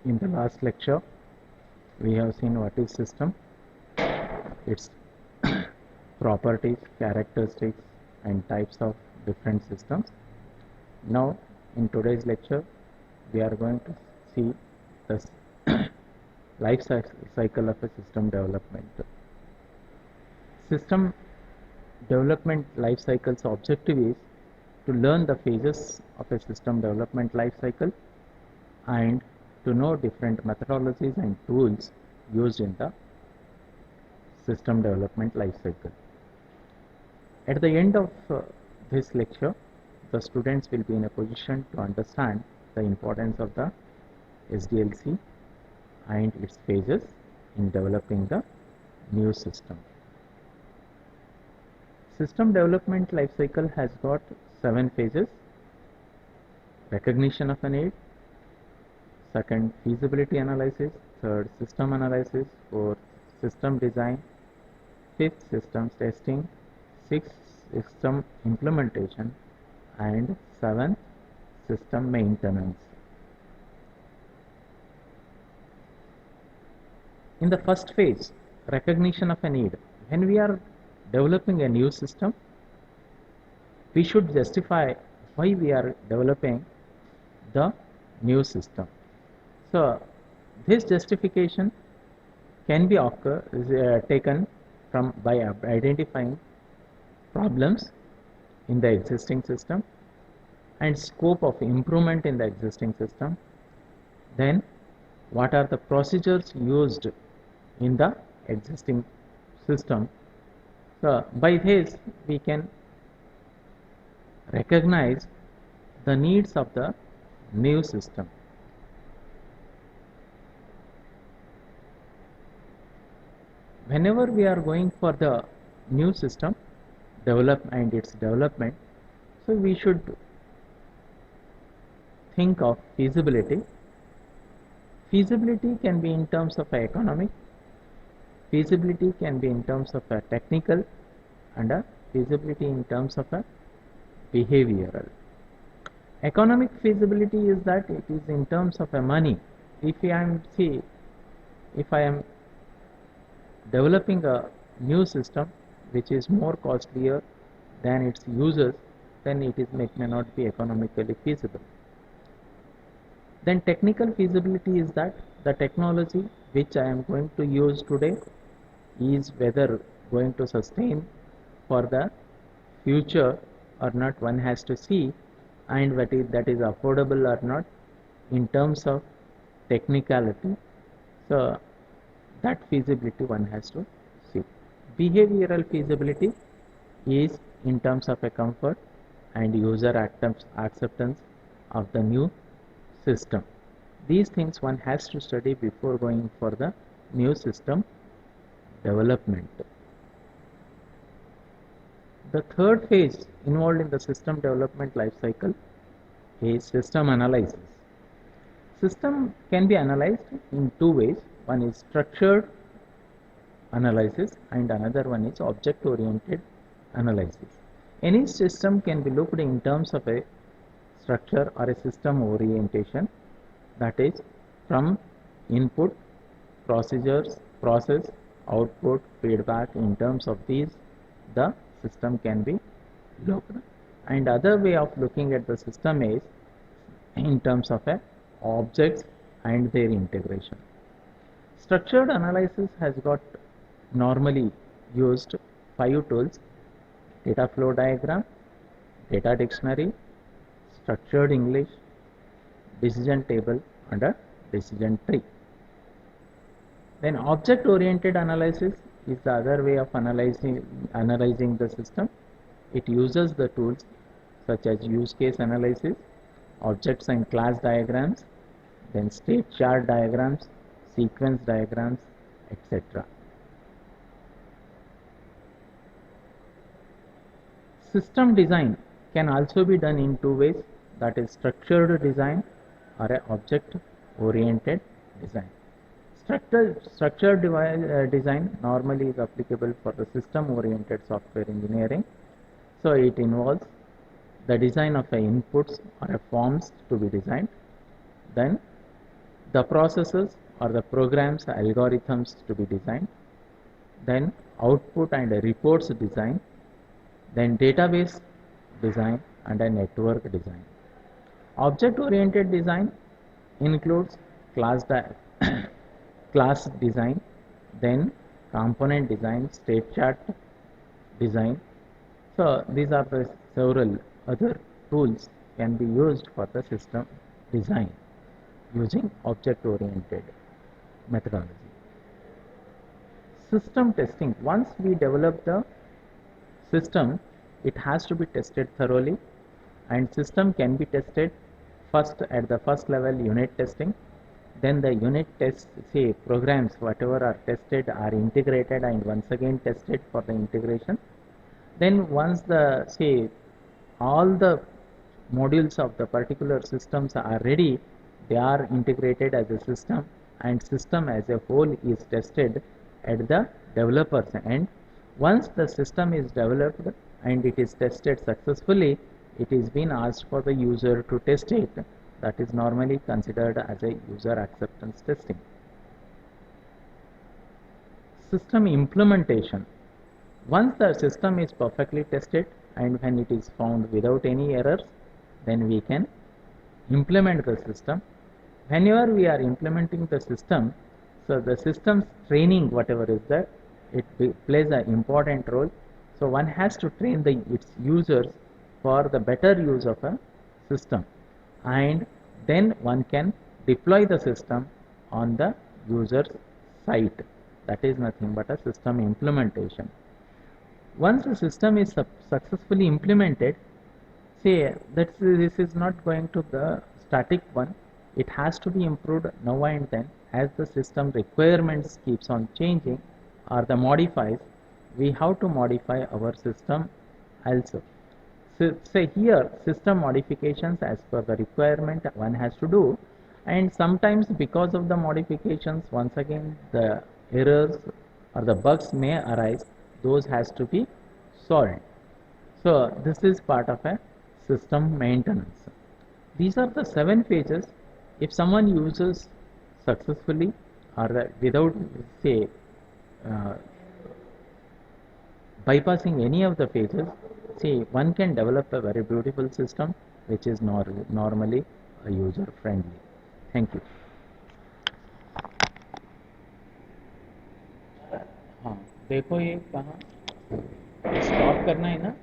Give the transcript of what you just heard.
In the last lecture, we have seen what is system, its properties, characteristics, and types of different systems. Now, in today's lecture, we are going to see the life cycle of a system development. System development life cycle's objective is to learn the phases of a system development life cycle and to know different methodologies and tools used in the system development life cycle. At the end of this lecture, the students will be in a position to understand the importance of the SDLC and its phases in developing the new system. System development life cycle has got 7 phases: recognition of a need, second feasibility analysis, third system analysis, fourth system design, fifth systems testing, sixth system implementation, and seventh system maintenance. In the first phase, recognition of a need, when we are developing a new system, we should justify why we are developing the new system. So this justification can be taken from by identifying problems in the existing system and scope of improvement in the existing system. Then what are the procedures used in the existing system. So by this we can recognize the needs of the new system. Whenever we are going for the new system and its development, so we should think of feasibility. Feasibility can be in terms of economic, feasibility can be in terms of technical, and feasibility in terms of behavioral. Economic feasibility is that it is in terms of money. If I am developing a new system which is more costlier than its users, then it may not be economically feasible. Then technical feasibility is that the technology which I am going to use today is whether going to sustain for the future or not, one has to see, and that is affordable or not in terms of technicality. So that feasibility one has to see. Behavioral feasibility is in terms of a comfort and user acceptance of the new system. These things one has to study before going for the new system development. The third phase involved in the system development life cycle is system analysis. System can be analyzed in two ways. One is structured analysis and another one is object-oriented analysis. Any system can be looked in terms of a structure or a system orientation, that is from input, procedures, process, output, feedback. In terms of these, the system can be looked. And other way of looking at the system is in terms of objects and their integration. Structured analysis has got normally used 5 tools: data flow diagram, data dictionary, structured English, decision table, and a decision tree. Then object oriented analysis is the other way of analyzing the system. It uses the tools such as use case analysis, objects and class diagrams, then state chart diagrams, sequence diagrams, etc. System design can also be done in 2 ways, that is structured design or a object oriented design. Structured design normally is applicable for the system oriented software engineering. So it involves the design of inputs or forms to be designed, then the processes or the programs, algorithms to be designed, then output and reports design, then database design and a network design. Object-oriented design includes class design, then component design, state chart design. So these are the several other tools can be used for the system design using object-oriented methodology. System testing. Once we develop the system, it has to be tested thoroughly, and system can be tested first at the first level unit testing, then the unit tests, say programs whatever are tested are integrated and once again tested for the integration. Then once the say all the modules of the particular systems are ready, they are integrated as a system, and system as a whole is tested at the developer's end. Once the system is developed and it is tested successfully, it is been asked for the user to test it. That is normally considered as a user acceptance testing. System implementation. Once the system is perfectly tested and when it is found without any errors, then we can implement the system. Whenever we are implementing the system, so the system's training, whatever is there, it plays an important role. So one has to train its users for the better use of a system, and then one can deploy the system on the user's site. That is nothing but a system implementation. Once the system is successfully implemented, say that this is not going to the static one, it has to be improved now and then as the system requirements keeps on changing or the modifies. We have to modify our system also. So say here system modifications as per the requirement one has to do, and sometimes because of the modifications once again the errors or the bugs may arise, those has to be solved. So this is part of a system maintenance. These are the 7 phases. If someone uses successfully or without say bypassing any of the phases, see one can develop a very beautiful system which is normally user friendly. Thank you. हाँ देखो ये कहाँ stop करना है ना.